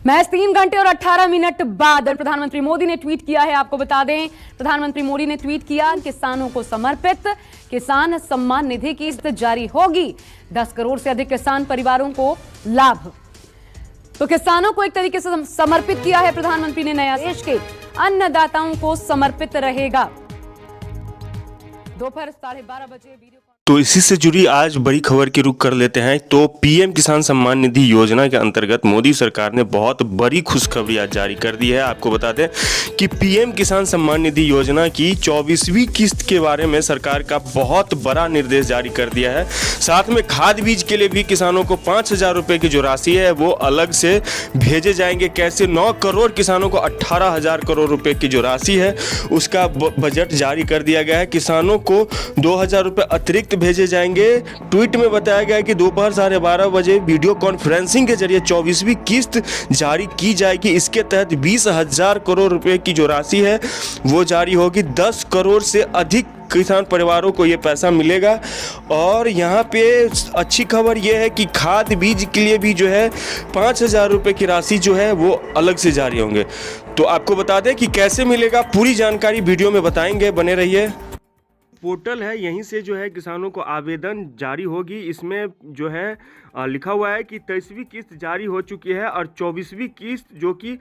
महज 3 घंटे और 18 मिनट बाद प्रधानमंत्री मोदी ने ट्वीट किया है। आपको बता दें, प्रधानमंत्री मोदी ने ट्वीट किया, किसानों को समर्पित किसान सम्मान निधि की किस्त जारी होगी। 10 करोड़ से अधिक किसान परिवारों को लाभ। तो किसानों को एक तरीके से समर्पित किया है प्रधानमंत्री ने नया। देश के अन्नदाताओं को समर्पित रहेगा। दोपहर 12:30 बजे वीडियो। तो इसी से जुड़ी आज बड़ी खबर की रुख कर लेते हैं। तो पीएम किसान सम्मान निधि योजना के अंतर्गत मोदी सरकार ने बहुत बड़ी खुशखबरी आज जारी कर दी है। आपको बता दें कि पीएम किसान सम्मान निधि योजना की 24वीं किस्त के बारे में सरकार का बहुत बड़ा निर्देश जारी कर दिया है। साथ में खाद बीज के लिए भी किसानों को 5,000 रुपये की जो राशि है वो अलग से भेजे जाएंगे। कैसे 9 करोड़ किसानों को 18,000 करोड़ रुपये की जो राशि है उसका बजट जारी कर दिया गया है। किसानों को 2,000 रुपये अतिरिक्त भेजे जाएंगे। ट्वीट में बताया गया है कि दोपहर 12:30 बजे वीडियो कॉन्फ्रेंसिंग के जरिए 24वीं किस्त जारी की जाएगी। इसके तहत 20,000 करोड़ रुपए की जो राशि है वो जारी होगी। 10 करोड़ से अधिक किसान परिवारों को ये पैसा मिलेगा। और यहाँ पे अच्छी खबर ये है कि खाद बीज के लिए भी जो है 5,000 रुपये की राशि जो है वो अलग से जारी होंगे। तो आपको बता दें कि कैसे मिलेगा, पूरी जानकारी वीडियो में बताएंगे, बने रहिए। पोर्टल है, यहीं से जो है किसानों को आवेदन जारी होगी। इसमें जो है लिखा हुआ है कि 23वीं किस्त जारी हो चुकी है और 24वीं किस्त जो कि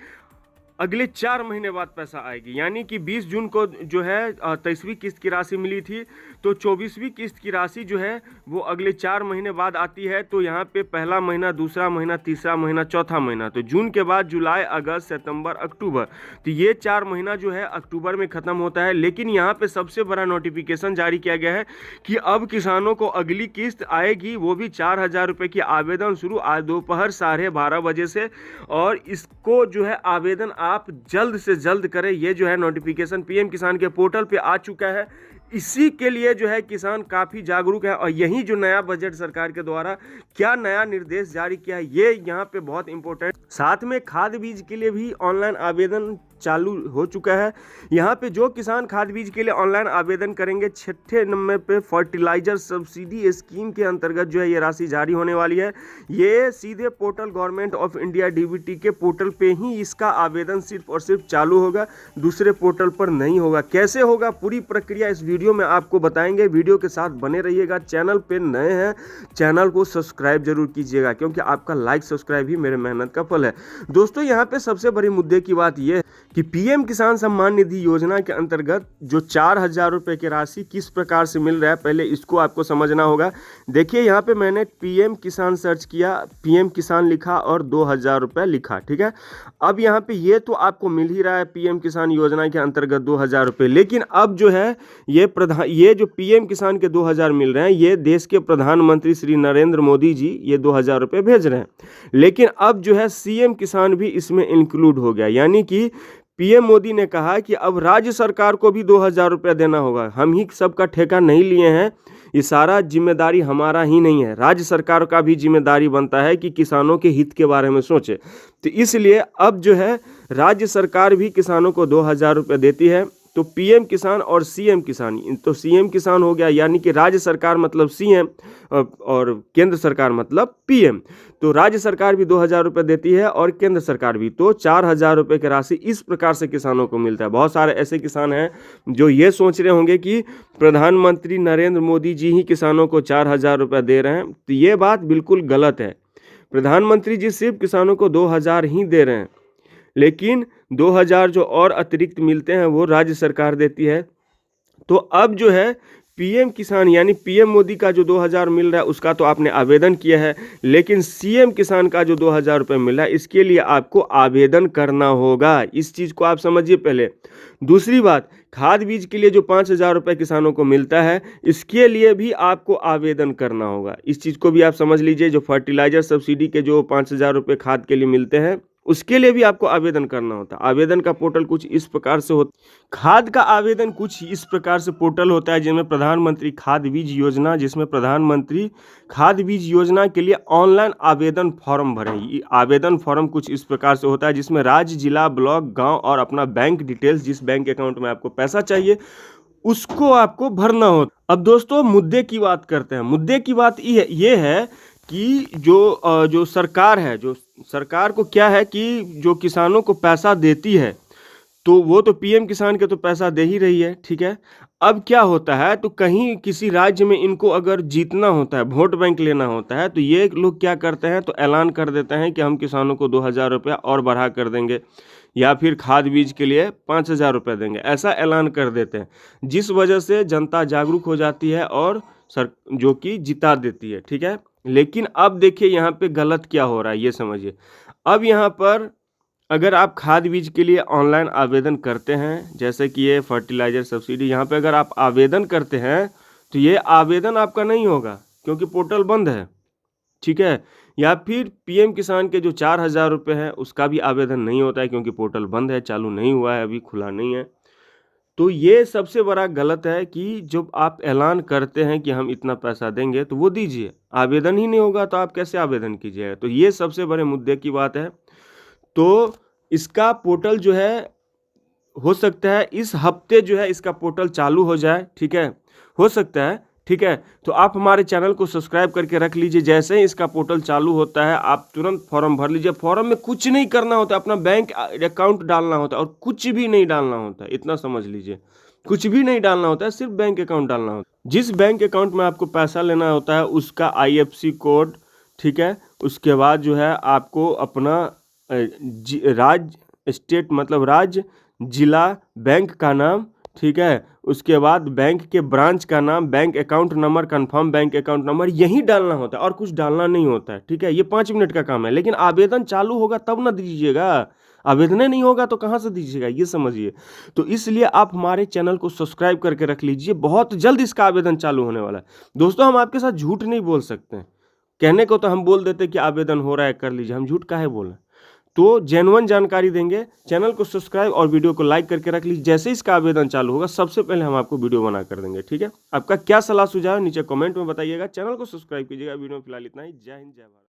अगले 4 महीने बाद पैसा आएगी। यानी कि 20 जून को जो है 23वीं किस्त की राशि मिली थी, तो 24वीं किस्त की राशि जो है वो अगले 4 महीने बाद आती है। तो यहाँ पे पहला महीना, दूसरा महीना, तीसरा महीना, चौथा महीना, तो जून के बाद जुलाई, अगस्त, सितंबर, अक्टूबर, तो ये 4 महीना जो है अक्टूबर में ख़त्म होता है। लेकिन यहाँ पे सबसे बड़ा नोटिफिकेशन जारी किया गया है कि अब किसानों को अगली किस्त आएगी, वो भी 4,000 रुपये की। आवेदन शुरू आज दोपहर 12:30 बजे से, और इसको जो है आवेदन आप जल्द से जल्द करें। ये जो है नोटिफिकेशन पीएम किसान के पोर्टल पे आ चुका है। इसी के लिए जो है किसान काफ़ी जागरूक है। और यही जो नया बजट सरकार के द्वारा क्या नया निर्देश जारी किया है, ये यहाँ पे बहुत इंपॉर्टेंट। साथ में खाद बीज के लिए भी ऑनलाइन आवेदन चालू हो चुका है। यहाँ पे जो किसान खाद बीज के लिए ऑनलाइन आवेदन करेंगे, 6 नंबर पे फर्टिलाइजर सब्सिडी स्कीम के अंतर्गत जो है ये राशि जारी होने वाली है। ये सीधे portal government of India DBT के पोर्टल पे ही इसका आवेदन सिर्फ और सिर्फ चालू होगा, दूसरे पोर्टल पर नहीं होगा। कैसे होगा, पूरी प्रक्रिया इस वीडियो में आपको बताएंगे। वीडियो के साथ बने रहिएगा। चैनल पे नए हैं, चैनल को सब्सक्राइब जरूर कीजिएगा, क्योंकि आपका लाइक सब्सक्राइब ही मेरे मेहनत का फल है। दोस्तों, यहाँ पे सबसे बड़ी मुद्दे की बात यह है कि पीएम किसान सम्मान निधि योजना के अंतर्गत जो 4,000 रुपये की राशि किस प्रकार से मिल रहा है, पहले इसको आपको समझना होगा। देखिए, यहाँ पे मैंने पीएम किसान सर्च किया, पीएम किसान लिखा और 2,000 रुपये लिखा, ठीक है। अब यहाँ पे ये तो आपको मिल ही रहा है पीएम किसान योजना के अंतर्गत 2,000 रुपये। लेकिन अब जो है ये जो पीएम किसान के 2,000 मिल रहे हैं, ये देश के प्रधानमंत्री श्री नरेंद्र मोदी जी ये 2,000 रुपये भेज रहे हैं। लेकिन अब जो है सीएम किसान भी इसमें इंक्लूड हो गया। यानी कि पीएम मोदी ने कहा कि अब राज्य सरकार को भी 2,000 रुपये देना होगा। हम ही सबका ठेका नहीं लिए हैं, ये सारा जिम्मेदारी हमारा ही नहीं है, राज्य सरकार का भी जिम्मेदारी बनता है कि किसानों के हित के बारे में सोचे। तो इसलिए अब जो है राज्य सरकार भी किसानों को 2,000 रुपये देती है। तो पीएम किसान और सीएम किसान, तो सीएम किसान हो गया, यानी कि राज्य सरकार मतलब सीएम और केंद्र सरकार मतलब पीएम। तो राज्य सरकार भी 2,000 रुपये देती है और केंद्र सरकार भी। तो 4,000 रुपये की राशि इस प्रकार से किसानों को मिलता है। बहुत सारे ऐसे किसान हैं जो ये सोच रहे होंगे कि प्रधानमंत्री नरेंद्र मोदी जी ही किसानों को 4,000 रुपये दे रहे हैं। तो ये बात बिल्कुल गलत है। प्रधानमंत्री जी सिर्फ किसानों को 2,000 ही दे रहे हैं, लेकिन 2,000 जो और अतिरिक्त मिलते हैं वो राज्य सरकार देती है। तो अब जो है पीएम किसान यानी पीएम मोदी का जो 2,000 मिल रहा है उसका तो आपने आवेदन किया है, लेकिन सीएम किसान का जो 2,000 रुपये मिल रहा है इसके लिए आपको आवेदन करना होगा। इस चीज़ को आप समझिए पहले। दूसरी बात, खाद बीज के लिए जो 5,000 रुपये किसानों को मिलता है, इसके लिए भी आपको आवेदन करना होगा। इस चीज़ को भी आप समझ लीजिए। जो फर्टिलाइजर सब्सिडी के जो 5,000 रुपये खाद के लिए मिलते हैं, उसके लिए भी आपको आवेदन करना होता है। आवेदन का पोर्टल कुछ इस प्रकार से होता है। खाद का आवेदन कुछ इस प्रकार से पोर्टल होता है, जिसमें प्रधानमंत्री खाद बीज योजना, जिसमें प्रधानमंत्री खाद बीज योजना के लिए ऑनलाइन आवेदन फॉर्म भरें। ये आवेदन फॉर्म कुछ इस प्रकार से होता है, जिसमें राज्य, जिला, ब्लॉक, गांव और अपना बैंक डिटेल्स, जिस बैंक अकाउंट में आपको पैसा चाहिए उसको आपको भरना होता। अब दोस्तों, मुद्दे की बात करते हैं। मुद्दे की बात ये है कि जो सरकार है, जो सरकार को क्या है कि जो किसानों को पैसा देती है तो वो तो पीएम किसान के तो पैसा दे ही रही है, ठीक है। अब क्या होता है, तो कहीं किसी राज्य में इनको अगर जीतना होता है, वोट बैंक लेना होता है, तो ये लोग क्या करते हैं, तो ऐलान कर देते हैं कि हम किसानों को 2,000 रुपया और बढ़ा कर देंगे, या फिर खाद बीज के लिए 5,000 रुपये देंगे, ऐसा ऐलान कर देते हैं, जिस वजह से जनता जागरूक हो जाती है और जो कि जिता देती है, ठीक है। लेकिन अब देखिए यहाँ पे गलत क्या हो रहा है, ये समझिए। अब यहाँ पर अगर आप खाद बीज के लिए ऑनलाइन आवेदन करते हैं, जैसे कि ये फर्टिलाइज़र सब्सिडी, यहाँ पे अगर आप आवेदन करते हैं तो ये आवेदन आपका नहीं होगा क्योंकि पोर्टल बंद है, ठीक है। या फिर पीएम किसान के जो 4,000 रुपये हैं उसका भी आवेदन नहीं होता है क्योंकि पोर्टल बंद है, चालू नहीं हुआ है, अभी खुला नहीं है। तो ये सबसे बड़ा गलत है कि जब आप ऐलान करते हैं कि हम इतना पैसा देंगे तो वो दीजिए, आवेदन ही नहीं होगा तो आप कैसे आवेदन कीजिएगा। तो ये सबसे बड़े मुद्दे की बात है। तो इसका पोर्टल जो है, हो सकता है इस हफ्ते जो है इसका पोर्टल चालू हो जाए, ठीक है, हो सकता है, ठीक है। तो आप हमारे चैनल को सब्सक्राइब करके रख लीजिए, जैसे ही इसका पोर्टल चालू होता है आप तुरंत फॉर्म भर लीजिए। फॉर्म में कुछ नहीं करना होता, अपना बैंक अकाउंट डालना होता है और कुछ भी नहीं डालना होता है, इतना समझ लीजिए, कुछ भी नहीं डालना होता है, सिर्फ बैंक अकाउंट डालना होता है। जिस बैंक अकाउंट में आपको पैसा लेना होता है उसका IFSC कोड, ठीक है। उसके बाद जो है आपको अपना राज्य, स्टेट मतलब राज्य, जिला, बैंक का नाम, ठीक है। उसके बाद बैंक के ब्रांच का नाम, bank account number, confirm bank account number, यही डालना होता है और कुछ डालना नहीं होता है, ठीक है। ये 5 मिनट का काम है, लेकिन आवेदन चालू होगा तब ना दीजिएगा, आवेदन नहीं होगा तो कहाँ से दीजिएगा, ये समझिए। तो इसलिए आप हमारे चैनल को सब्सक्राइब करके रख लीजिए, बहुत जल्द इसका आवेदन चालू होने वाला है। दोस्तों हम आपके साथ झूठ नहीं बोल सकते हैं, कहने को तो हम बोल देते कि आवेदन हो रहा है कर लीजिए, हम झूठ काहे बोलें। तो जेन्युइन जानकारी देंगे। चैनल को सब्सक्राइब और वीडियो को लाइक करके रख लीजिए, जैसे इसका आवेदन चालू होगा सबसे पहले हम आपको वीडियो बना कर देंगे, ठीक है। आपका क्या सलाह सुझाव नीचे कमेंट में बताइएगा, चैनल को सब्सक्राइब कीजिएगा। वीडियो में फिलहाल इतना ही। जय हिंद, जय भारत।